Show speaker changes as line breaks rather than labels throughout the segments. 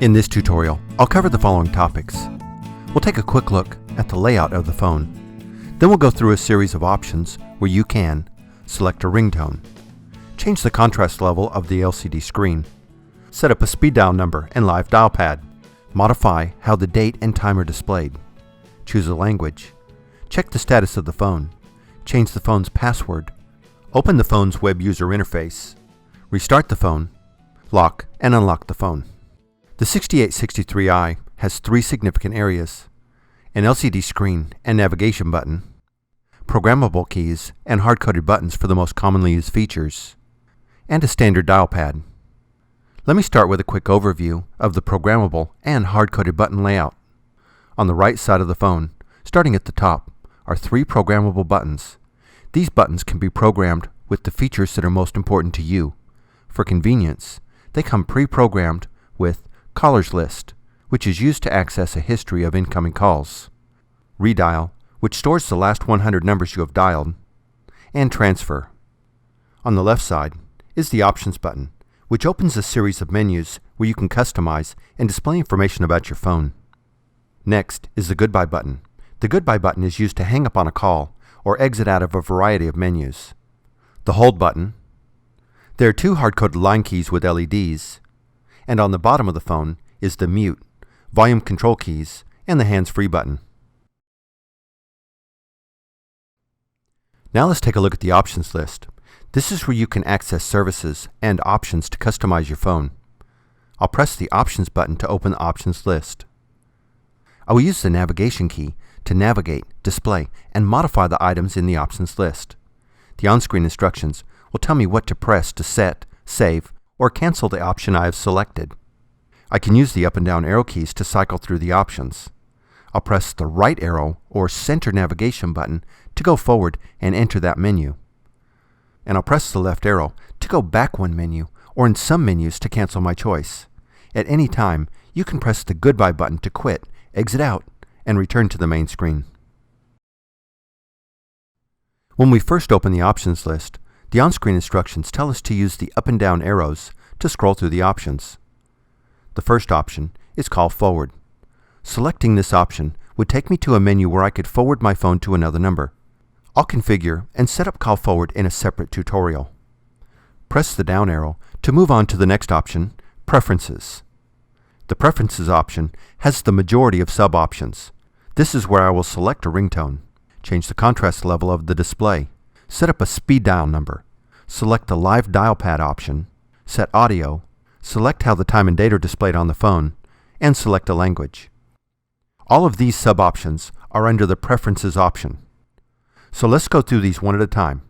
In this tutorial, I'll cover the following topics. We'll take a quick look at the layout of the phone. Then we'll go through a series of options where you can select a ringtone, change the contrast level of the LCD screen, set up a speed dial number and live dial pad, modify how the date and time are displayed, choose a language, check the status of the phone, change the phone's password, open the phone's web user interface, restart the phone, lock and unlock the phone. The 6863i has three significant areas: an LCD screen and navigation button, programmable keys and hard-coded buttons for the most commonly used features, and a standard dial pad. Let me start with a quick overview of the programmable and hard-coded button layout. On the right side of the phone, starting at the top, are three programmable buttons. These buttons can be programmed with the features that are most important to you. For convenience, they come pre-programmed with Callers List, which is used to access a history of incoming calls, Redial, which stores the last 100 numbers you have dialed, and Transfer. On the left side is the Options button, which opens a series of menus where you can customize and display information about your phone. Next is the Goodbye button. The Goodbye button is used to hang up on a call or exit out of a variety of menus. The Hold button. There are two hard-coded line keys with LEDs, and on the bottom of the phone is the Mute, volume control keys, and the hands-free button. Now let's take a look at the options list. This is where you can access services and options to customize your phone. I'll press the Options button to open the options list. I will use the navigation key to navigate, display, and modify the items in the options list. The on-screen instructions will tell me what to press to set, save, or cancel the option I have selected. I can use the up and down arrow keys to cycle through the options. I'll press the right arrow or center navigation button to go forward and enter that menu. And I'll press the left arrow to go back one menu, or in some menus to cancel my choice. At any time, you can press the Goodbye button to quit, exit out, and return to the main screen. When we first open the options list, the on-screen instructions tell us to use the up and down arrows to scroll through the options. The first option is Call Forward. Selecting this option would take me to a menu where I could forward my phone to another number. I'll configure and set up Call Forward in a separate tutorial. Press the down arrow to move on to the next option, Preferences. The Preferences option has the majority of sub-options. This is where I will select a ringtone, change the contrast level of the display, set up a speed dial number, select the live dial pad option, set audio, select how the time and date are displayed on the phone, and select a language. All of these sub-options are under the Preferences option. So let's go through these one at a time.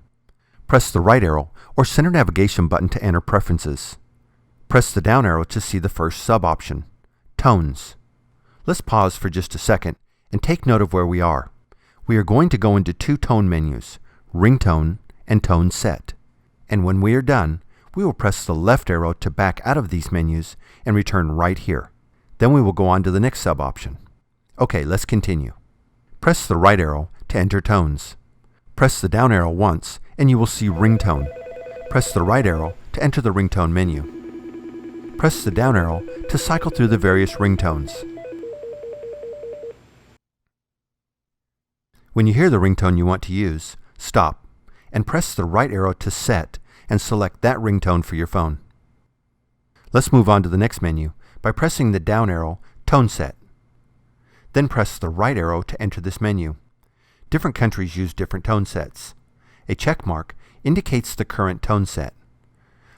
Press the right arrow or center navigation button to enter Preferences. Press the down arrow to see the first sub-option, Tones. Let's pause for just a second and take note of where we are. We are going to go into two tone menus, Ringtone and Tone Set. And when we are done, we will press the left arrow to back out of these menus and return right here. Then we will go on to the next sub-option. Okay, let's continue. Press the right arrow to enter Tones. Press the down arrow once and you will see Ringtone. Press the right arrow to enter the ringtone menu. Press the down arrow to cycle through the various ringtones. When you hear the ringtone you want to use, stop and press the right arrow to set and select that ringtone for your phone. Let's move on to the next menu by pressing the down arrow, Tone Set. Then press the right arrow to enter this menu. Different countries use different tone sets. A check mark indicates the current tone set.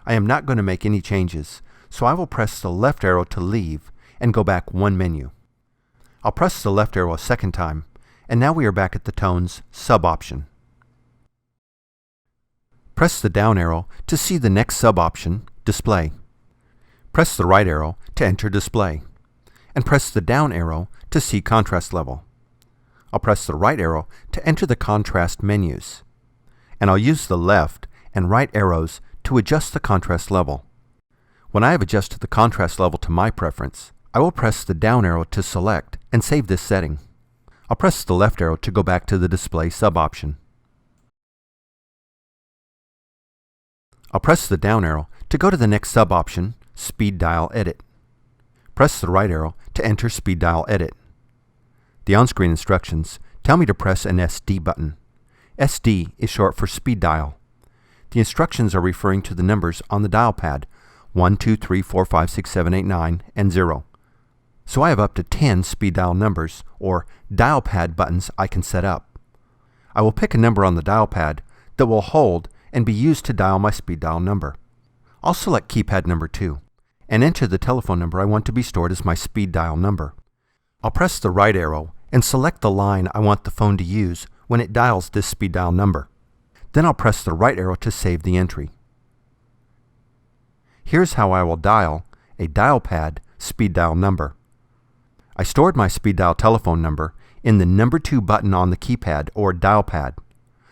I am not going to make any changes, so I will press the left arrow to leave and go back one menu. I'll press the left arrow a second time, and now we are back at the Tones sub-option. Press the down arrow to see the next sub-option, Display. Press the right arrow to enter Display, and press the down arrow to see Contrast Level. I'll press the right arrow to enter the contrast menus, and I'll use the left and right arrows to adjust the contrast level. When I have adjusted the contrast level to my preference, I will press the down arrow to select and save this setting. I'll press the left arrow to go back to the Display sub-option. I'll press the down arrow to go to the next sub-option, Speed Dial Edit. Press the right arrow to enter speed dial edit. The on-screen instructions tell me to press an SD button. SD is short for speed dial. The instructions are referring to the numbers on the dial pad 1, 2, 3, 4, 5, 6, 7, 8, 9, and 0. So I have up to 10 speed dial numbers, or dial pad buttons, I can set up. I will pick a number on the dial pad that will hold and be used to dial my speed dial number. I'll select keypad number 2 and enter the telephone number I want to be stored as my speed dial number. I'll press the right arrow and select the line I want the phone to use when it dials this speed dial number. Then I'll press the right arrow to save the entry. Here's how I will dial a dial pad speed dial number. I stored my speed dial telephone number in the number 2 button on the keypad or dial pad.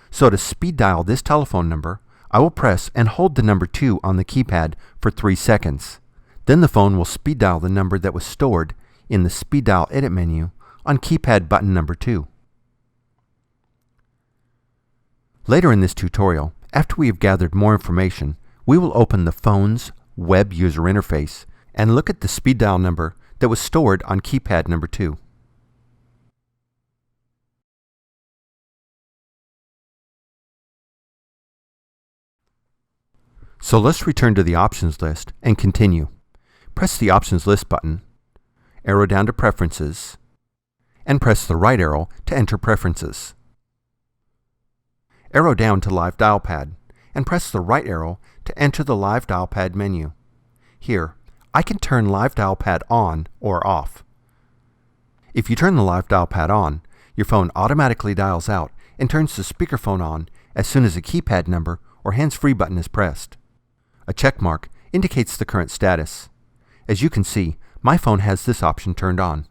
So to speed dial this telephone number, I will press and hold the number 2 on the keypad for 3 seconds. Then the phone will speed dial the number that was stored in the speed dial edit menu on keypad button number 2. Later in this tutorial, after we have gathered more information, we will open the phone's web user interface and look at the speed dial number that was stored on keypad number 2. So let's return to the options list and continue. Press the options list button, arrow down to preferences, and press the right arrow to enter preferences. Arrow down to live dial pad and press the right arrow to enter the live dial pad menu. Here, I can turn live dial pad on or off. If you turn the live dial pad on, your phone automatically dials out and turns the speakerphone on as soon as a keypad number or hands-free button is pressed. A check mark indicates the current status. As you can see, my phone has this option turned on.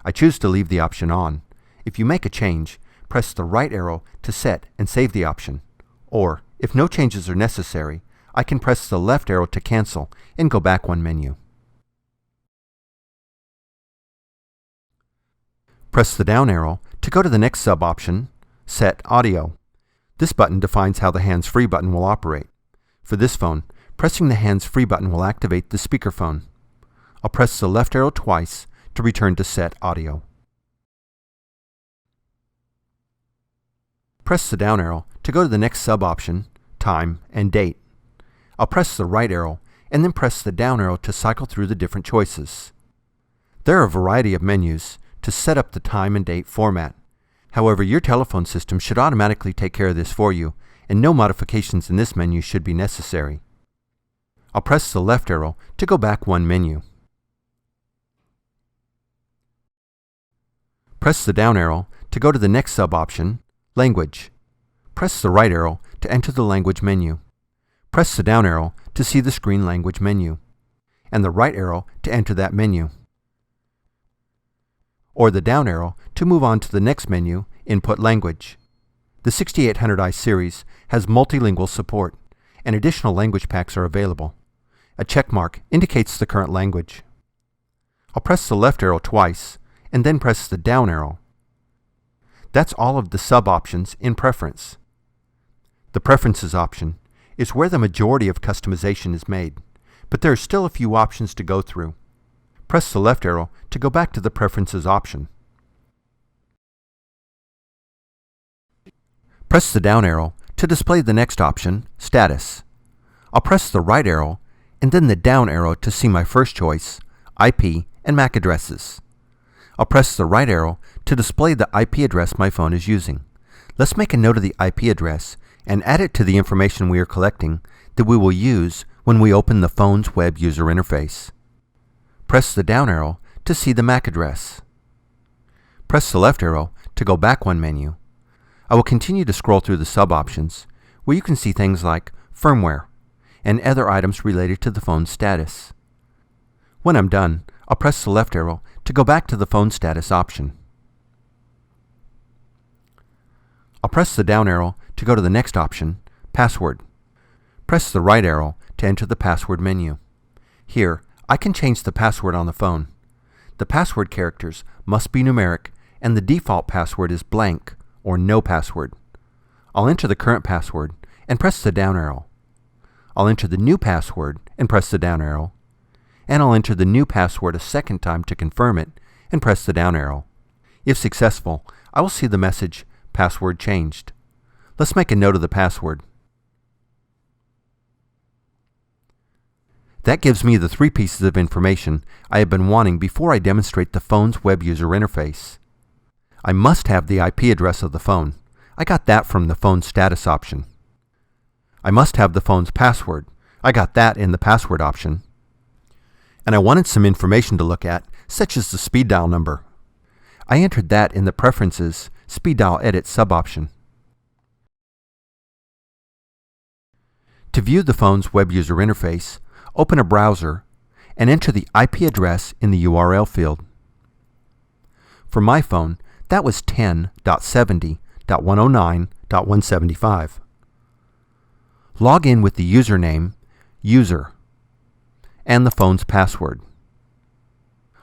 I choose to leave the option on. If you make a change, press the right arrow to set and save the option. Or, if no changes are necessary, I can press the left arrow to cancel and go back one menu. Press the down arrow to go to the next sub-option, Set Audio. This button defines how the hands-free button will operate. For this phone, pressing the hands-free button will activate the speakerphone. I'll press the left arrow twice to return to Set Audio. Press the down arrow to go to the next sub-option, Time and Date. I'll press the right arrow and then press the down arrow to cycle through the different choices. There are a variety of menus to set up the time and date format. However, your telephone system should automatically take care of this for you, and no modifications in this menu should be necessary. I'll press the left arrow to go back one menu. Press the down arrow to go to the next sub-option, Language. Press the right arrow to enter the language menu. Press the down arrow to see the screen language menu, and the right arrow to enter that menu, or the down arrow to move on to the next menu, Input Language. The 6800i series has multilingual support, and additional language packs are available. A check mark indicates the current language. I'll press the left arrow twice, and then press the down arrow. That's all of the sub-options in Preference. The Preferences option is where the majority of customization is made, but there are still a few options to go through. Press the left arrow to go back to the Preferences option. Press the down arrow to display the next option, Status. I'll press the right arrow and then the down arrow to see my first choice, IP and MAC addresses. I'll press the right arrow to display the IP address my phone is using. Let's make a note of the IP address and add it to the information we are collecting that we will use when we open the phone's web user interface. Press the down arrow to see the MAC address. Press the left arrow to go back one menu. I will continue to scroll through the sub-options where you can see things like firmware and other items related to the phone's status. When I'm done, I'll press the left arrow to go back to the phone status option. I'll press the down arrow to go to the next option, Password. Press the right arrow to enter the password menu. Here, I can change the password on the phone. The password characters must be numeric, and the default password is blank or no password. I'll enter the current password and press the down arrow. I'll enter the new password and press the down arrow. and I'll enter the new password a second time to confirm it and press the down arrow. If successful, I will see the message, "Password changed." Let's make a note of the password. That gives me the 3 pieces of information I have been wanting before I demonstrate the phone's web user interface. I must have the IP address of the phone. I got that from the phone status option. I must have the phone's password. I got that in the password option. And I wanted some information to look at, such as the speed dial number. I entered that in the Preferences Speed Dial Edit sub-option. To view the phone's web user interface, open a browser and enter the IP address in the URL field. For my phone, that was 10.70.109.175. Log in with the username, user, and the phone's password.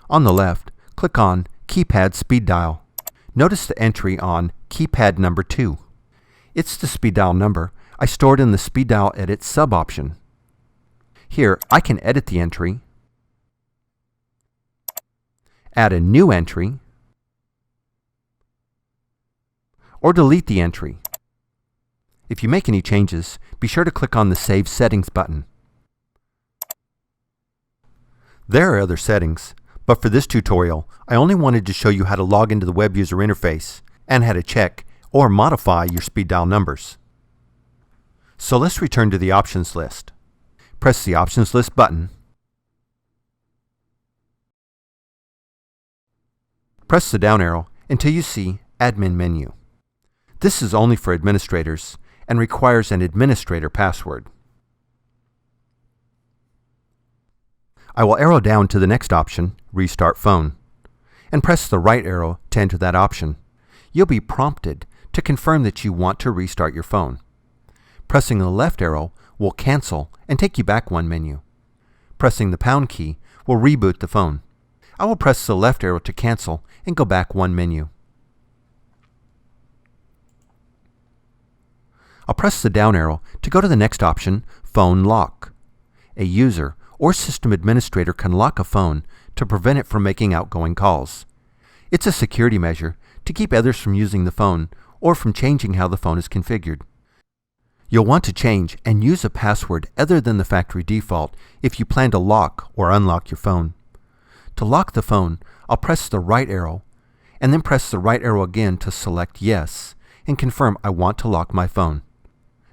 On the left, click on Keypad Speed Dial. Notice the entry on Keypad number 2. It's the speed dial number I stored in the Speed Dial Edit sub-option. Here, I can edit the entry, add a new entry, or delete the entry. If you make any changes, be sure to click on the Save Settings button. There are other settings, but for this tutorial, I only wanted to show you how to log into the web user interface and how to check or modify your speed dial numbers. So let's return to the options list. Press the Options List button. Press the down arrow until you see Admin Menu. This is only for administrators and requires an administrator password. I will arrow down to the next option, Restart Phone, and press the right arrow to enter that option. You'll be prompted to confirm that you want to restart your phone. Pressing the left arrow will cancel and take you back one menu. Pressing the pound key will reboot the phone. I will press the left arrow to cancel and go back one menu. I'll press the down arrow to go to the next option, Phone Lock. A user or system administrator can lock a phone to prevent it from making outgoing calls. It's a security measure to keep others from using the phone or from changing how the phone is configured. You'll want to change and use a password other than the factory default if you plan to lock or unlock your phone. To lock the phone, I'll press the right arrow and then press the right arrow again to select Yes and confirm I want to lock my phone.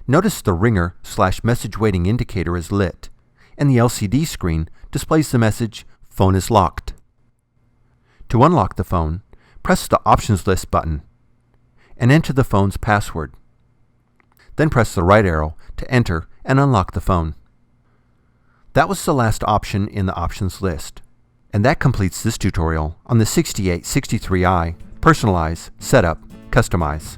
Notice the ringer/message waiting indicator is lit, and the LCD screen displays the message, "Phone is locked." To unlock the phone, press the Options List button and enter the phone's password. Then press the right arrow to enter and unlock the phone. That was the last option in the options list. And that completes this tutorial on the 6863i Personalize, Setup, Customize.